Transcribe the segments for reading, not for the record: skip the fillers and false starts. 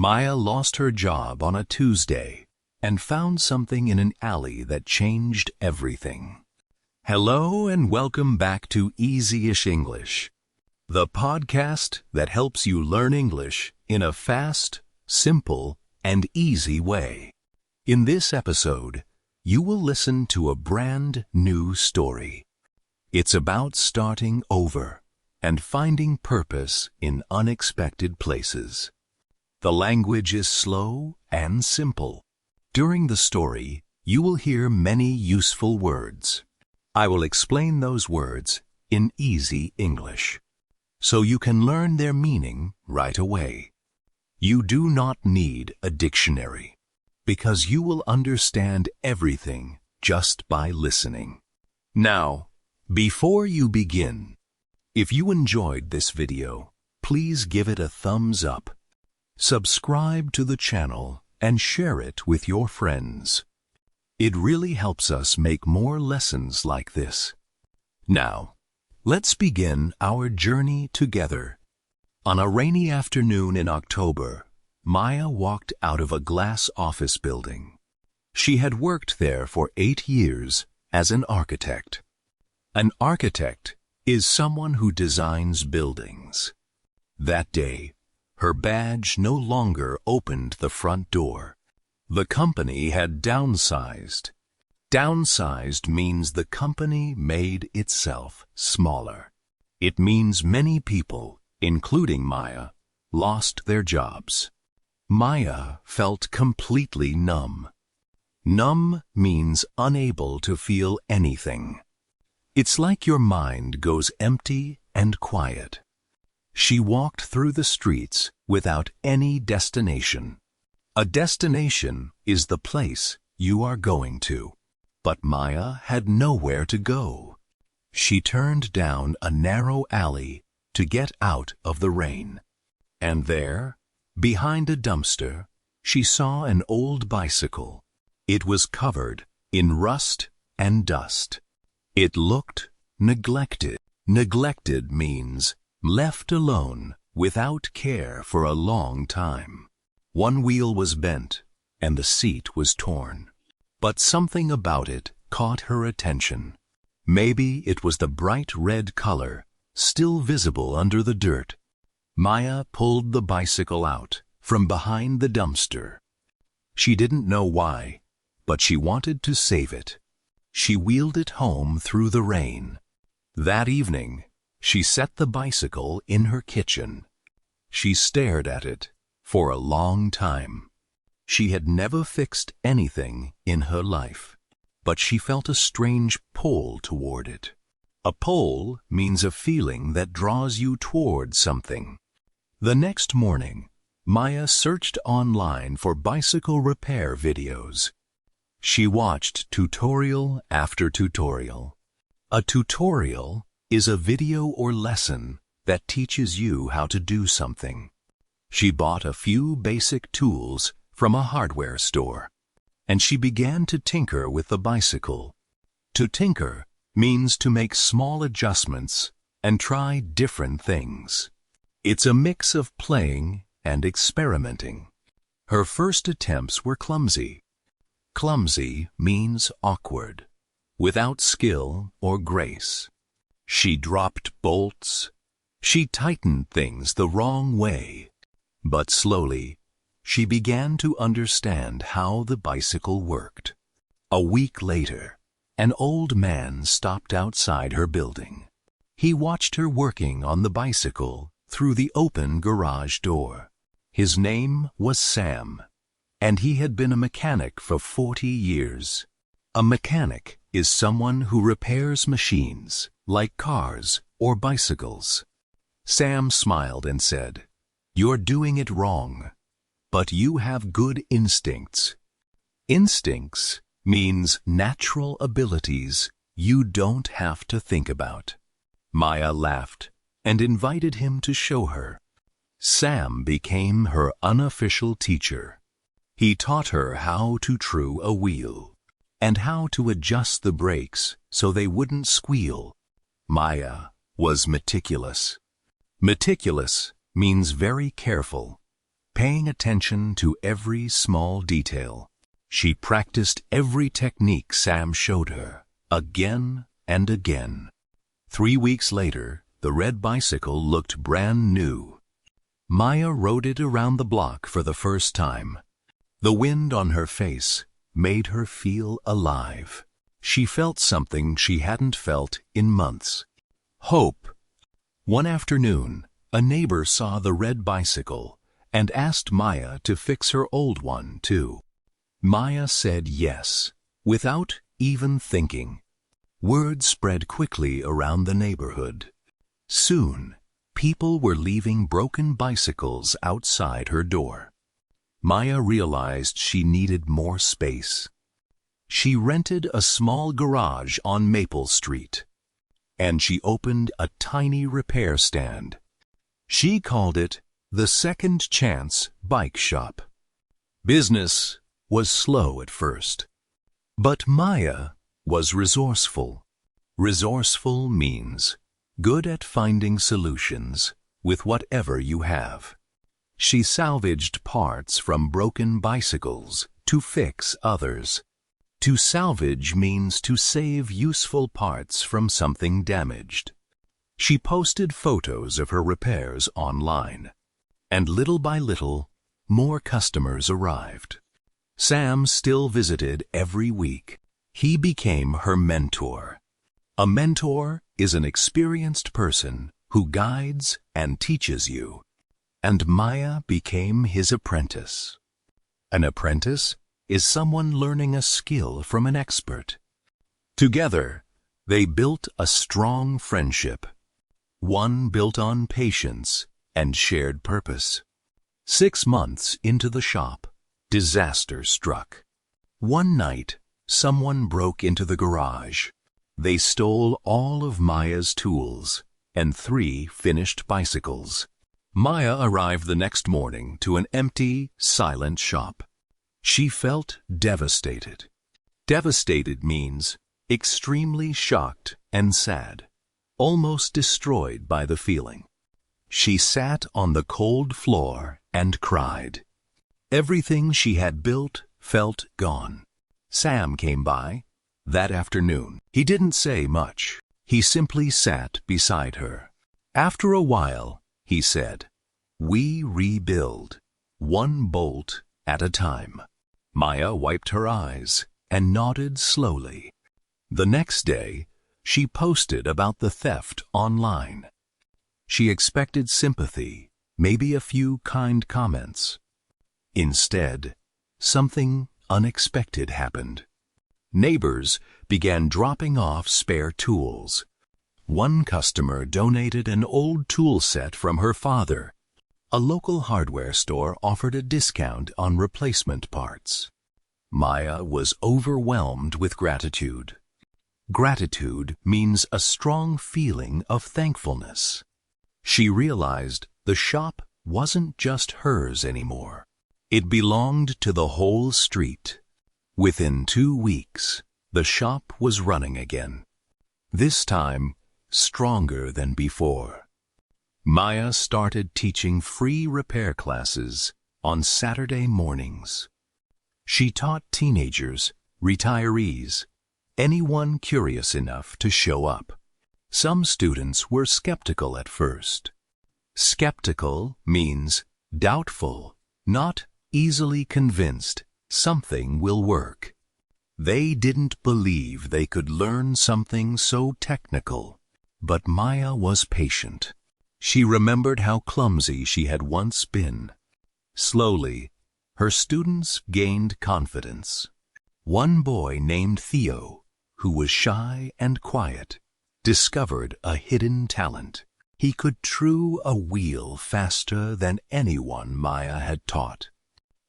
Maya lost her job on a Tuesday and found something in an alley that changed everything. Hello and welcome back to Easyish English, the podcast that helps you learn English in a fast, simple, and easy way. In this episode, you will listen to a brand new story. It's about starting over and finding purpose in unexpected places. The language is slow and simple. During the story, you will hear many useful words. I will explain those words in easy English, so you can learn their meaning right away. You do not need a dictionary, because you will understand everything just by listening. Now, before you begin, if you enjoyed this video, please give it a thumbs up. Subscribe to the channel and share it with your friends. It really helps us make more lessons like this. Now, let's begin our journey together. On a rainy afternoon in October, Maya walked out of a glass office building. She had worked there for 8 years as an architect. An architect is someone who designs buildings. That day, her badge no longer opened the front door. The company had downsized. Downsized means the company made itself smaller. It means many people, including Maya, lost their jobs. Maya felt completely numb. Numb means unable to feel anything. It's like your mind goes empty and quiet. She walked through the streets without any destination. A destination is the place you are going to. But Maya had nowhere to go. She turned down a narrow alley to get out of the rain. And there, behind a dumpster, she saw an old bicycle. It was covered in rust and dust. It looked neglected. Neglected means left alone without care for a long time. One wheel was bent and the seat was torn. But something about it caught her attention. Maybe it was the bright red color still visible under the dirt. Maya pulled the bicycle out from behind the dumpster. She didn't know why, but she wanted to save it. She wheeled it home through the rain. That evening, she set the bicycle in her kitchen. She stared at it for a long time. She had never fixed anything in her life, but she felt a strange pull toward it. A pull means a feeling that draws you toward something. The next morning, Maya searched online for bicycle repair videos. She watched tutorial after tutorial. A tutorial is a video or lesson that teaches you how to do something. She bought a few basic tools from a hardware store, and she began to tinker with the bicycle. To tinker means to make small adjustments and try different things. It's a mix of playing and experimenting. Her first attempts were clumsy. Clumsy means awkward, without skill or grace. She dropped bolts. She tightened things the wrong way. But slowly, she began to understand how the bicycle worked. A week later, an old man stopped outside her building. He watched her working on the bicycle through the open garage door. His name was Sam, and he had been a mechanic for 40 years. A mechanic is someone who repairs machines, like cars or bicycles. Sam smiled and said, "You're doing it wrong, but you have good instincts." Instincts means natural abilities you don't have to think about. Maya laughed and invited him to show her. Sam became her unofficial teacher. He taught her how to true a wheel and how to adjust the brakes so they wouldn't squeal. Maya was meticulous. Meticulous means very careful, paying attention to every small detail. She practiced every technique Sam showed her, again and again. 3 weeks later, the red bicycle looked brand new. Maya rode it around the block for the first time. The wind on her face made her feel alive. She felt something she hadn't felt in months. Hope. One afternoon, a neighbor saw the red bicycle and asked Maya to fix her old one, too. Maya said yes, without even thinking. Word spread quickly around the neighborhood. Soon, people were leaving broken bicycles outside her door. Maya realized she needed more space. She rented a small garage on Maple Street, and she opened a tiny repair stand. She called it the Second Chance Bike Shop. Business was slow at first, but Maya was resourceful. Resourceful means good at finding solutions with whatever you have. She salvaged parts from broken bicycles to fix others. To salvage means to save useful parts from something damaged. She posted photos of her repairs online, and little by little, more customers arrived. Sam still visited every week. He became her mentor. A mentor is an experienced person who guides and teaches you, and Maya became his apprentice. An apprentice is someone learning a skill from an expert. Together, they built a strong friendship, one built on patience and shared purpose. 6 months into the shop, disaster struck. One night, someone broke into the garage. They stole all of Maya's tools and 3 finished bicycles. Maya arrived the next morning to an empty, silent shop. She felt devastated. Devastated means extremely shocked and sad, almost destroyed by the feeling. She sat on the cold floor and cried. Everything she had built felt gone. Sam came by that afternoon. He didn't say much. He simply sat beside her. After a while, he said, "We rebuild, one bolt at a time." Maya wiped her eyes and nodded slowly. The next day, she posted about the theft online. She expected sympathy, maybe a few kind comments. Instead, something unexpected happened. Neighbors began dropping off spare tools. One customer donated an old tool set from her father. A local hardware store offered a discount on replacement parts. Maya was overwhelmed with gratitude. Gratitude means a strong feeling of thankfulness. She realized the shop wasn't just hers anymore. It belonged to the whole street. Within 2 weeks, the shop was running again. This time, stronger than before. Maya started teaching free repair classes on Saturday mornings. She taught teenagers, retirees, anyone curious enough to show up. Some students were skeptical at first. Skeptical means doubtful, not easily convinced something will work. They didn't believe they could learn something so technical. But Maya was patient. She remembered how clumsy she had once been. Slowly, her students gained confidence. One boy named Theo, who was shy and quiet, discovered a hidden talent. He could true a wheel faster than anyone Maya had taught.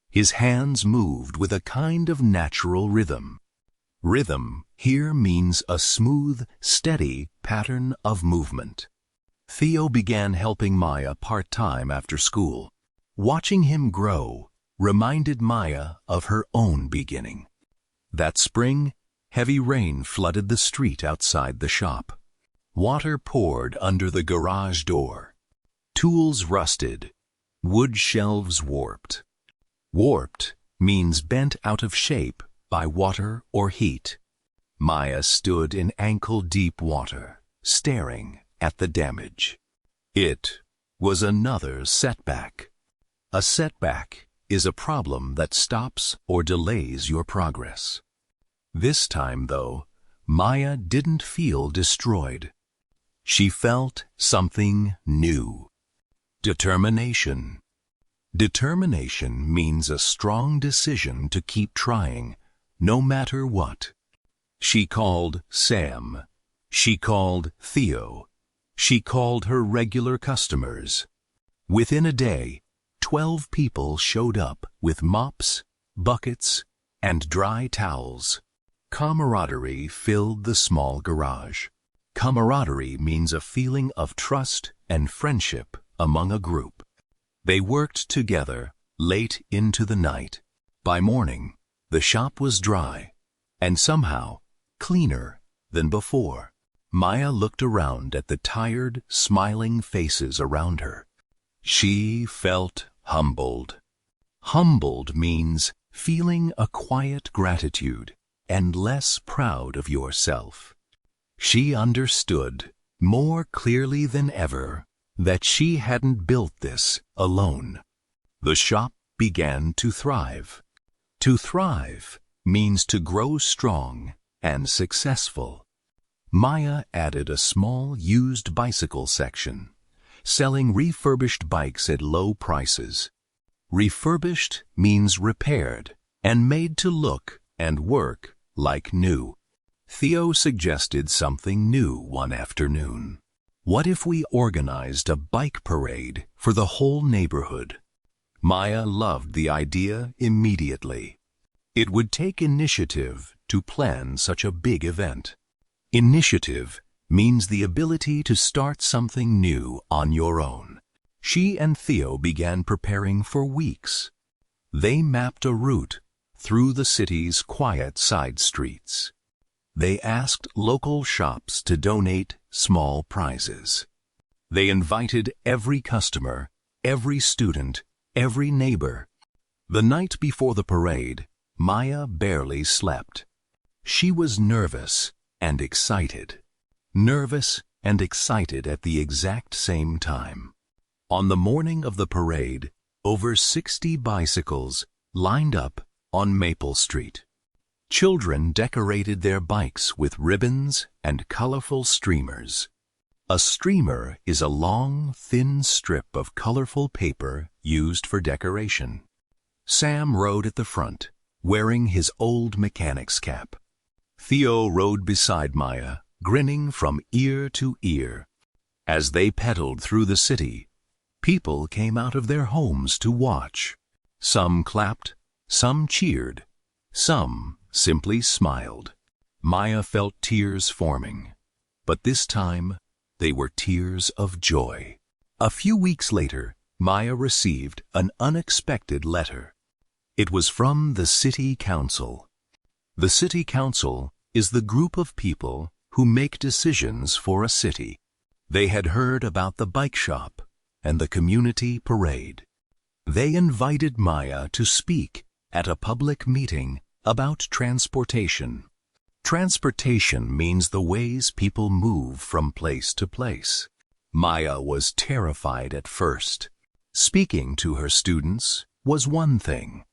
His hands moved with a kind of natural rhythm. Rhythm here means a smooth, steady pattern of movement. Theo began helping Maya part-time after school. Watching him grow reminded Maya of her own beginning. That spring, heavy rain flooded the street outside the shop. Water poured under the garage door. Tools rusted. Wood shelves warped. Warped means bent out of shape by water or heat. Maya stood in ankle-deep water, staring at the damage. It was another setback. A setback is a problem that stops or delays your progress. This time, though, Maya didn't feel destroyed. She felt something new. Determination. Determination means a strong decision to keep trying, no matter what. She called Sam. She called Theo. She called her regular customers. Within a day, 12 people showed up with mops, buckets, and dry towels. Camaraderie filled the small garage. Camaraderie means a feeling of trust and friendship among a group. They worked together late into the night. By morning, the shop was dry and somehow cleaner than before. Maya looked around at the tired, smiling faces around her. She felt humbled. Humbled means feeling a quiet gratitude and less proud of yourself. She understood more clearly than ever that she hadn't built this alone. The shop began to thrive. To thrive means to grow strong and successful. Maya added a small used bicycle section, selling refurbished bikes at low prices. Refurbished means repaired and made to look and work like new. Theo suggested something new one afternoon. What if we organized a bike parade for the whole neighborhood? Maya loved the idea immediately. It would take initiative to plan such a big event. Initiative means the ability to start something new on your own. She and Theo began preparing for weeks. They mapped a route through the city's quiet side streets. They asked local shops to donate small prizes. They invited every customer, every student, every neighbor. The night before the parade, Maya barely slept. She was nervous and excited. Nervous and excited at the exact same time. On the morning of the parade, over 60 bicycles lined up on Maple Street. Children decorated their bikes with ribbons and colorful streamers. A streamer is a long, thin strip of colorful paper used for decoration. Sam rode at the front, wearing his old mechanic's cap. Theo rode beside Maya, grinning from ear to ear. As they pedaled through the city, people came out of their homes to watch. Some clapped, some cheered, some simply smiled. Maya felt tears forming, but this time they were tears of joy. A few weeks later, Maya received an unexpected letter. It was from the City Council. The City Council is the group of people who make decisions for a city. They had heard about the bike shop and the community parade. They invited Maya to speak at a public meeting about transportation. Transportation means the ways people move from place to place. Maya was terrified at first. Speaking to her students was one thing.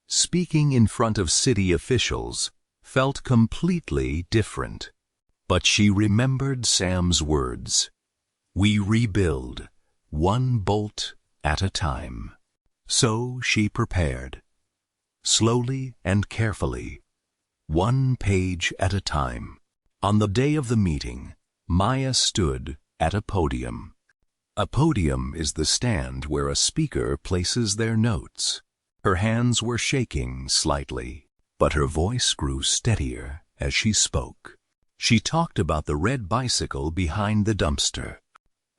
Speaking in front of city officials felt completely different. But she remembered Sam's words. We rebuild, one bolt at a time. So she prepared. Slowly and carefully, one page at a time. On the day of the meeting, Maya stood at a podium. A podium is the stand where a speaker places their notes. Her hands were shaking slightly, but her voice grew steadier as she spoke. She talked about the red bicycle behind the dumpster.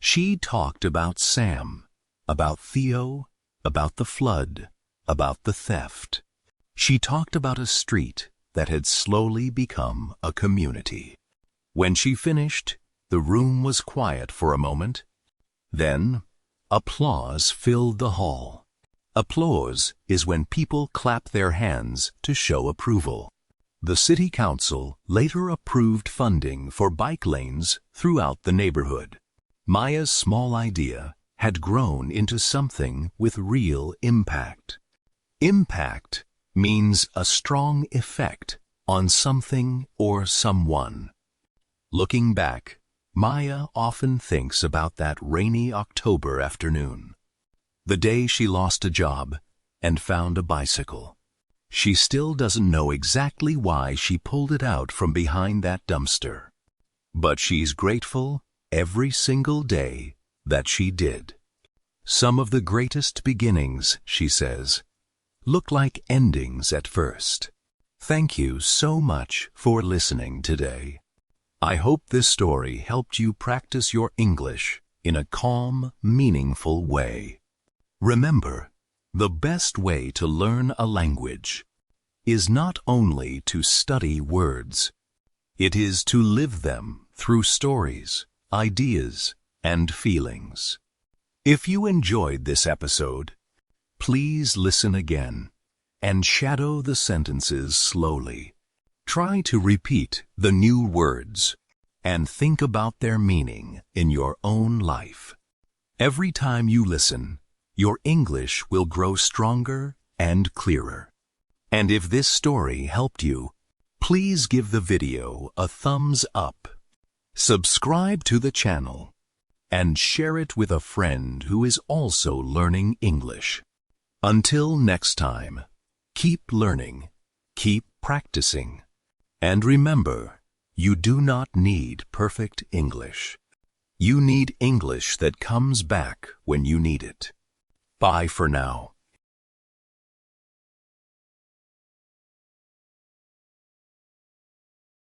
She talked about Sam, about Theo, about the flood, about the theft. She talked about a street that had slowly become a community. When she finished, the room was quiet for a moment. Then, applause filled the hall. Applause is when people clap their hands to show approval. The city council later approved funding for bike lanes throughout the neighborhood. Maya's small idea had grown into something with real impact. Impact means a strong effect on something or someone. Looking back, Maya often thinks about that rainy October afternoon, the day she lost a job and found a bicycle. She still doesn't know exactly why she pulled it out from behind that dumpster, but she's grateful every single day that she did. Some of the greatest beginnings, she says, look like endings at first. Thank you so much for listening today. I hope this story helped you practice your English in a calm, meaningful way. Remember, the best way to learn a language is not only to study words, it is to live them through stories, ideas, and feelings. If you enjoyed this episode, please listen again and shadow the sentences slowly. Try to repeat the new words and think about their meaning in your own life. Every time you listen, your English will grow stronger and clearer. And if this story helped you, please give the video a thumbs up, subscribe to the channel, and share it with a friend who is also learning English. Until next time, keep learning, keep practicing. And remember, you do not need perfect English. You need English that comes back when you need it. Bye for now.